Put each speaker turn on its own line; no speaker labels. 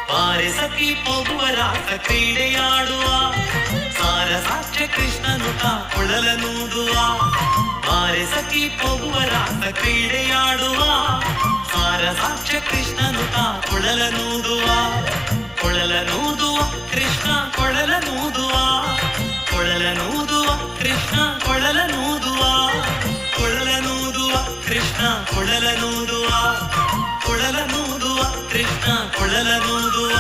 ಬಾರೆ ಸಖಿ ಹೋಗುವ ರಾಸ ಕ್ರೀಡೆಯಾಡುವ ಸಾರ ಸಾಕ್ಷ್ಯ ಕೃಷ್ಣನುತ ಕೊಳಲನೂದುವ ಬಾರೆ ಸಖಿ ಹೋಗುವ ರಾಸ ಕ್ರೀಡೆಯಾಡುವ ಸಾರ ಸಾಕ್ಷ್ಯ ಕೃಷ್ಣನುತ ಕೊಳಲನೂದುವ ಕೊಳಲನೂದುವ ಕೃಷ್ಣ ಕೊಳಲನೂದುವ ಕೊಳಲನೂದುವ ಕೃಷ್ಣ ಕೊಳಲನೂದುವ ಕೊಳಲನೂದುವ ಕೃಷ್ಣ ಕೊಳಲನೂದುವ ಕೊಳಲನೂದುವ ಕೃಷ್ಣ ಕೊಳಲನೂದುವ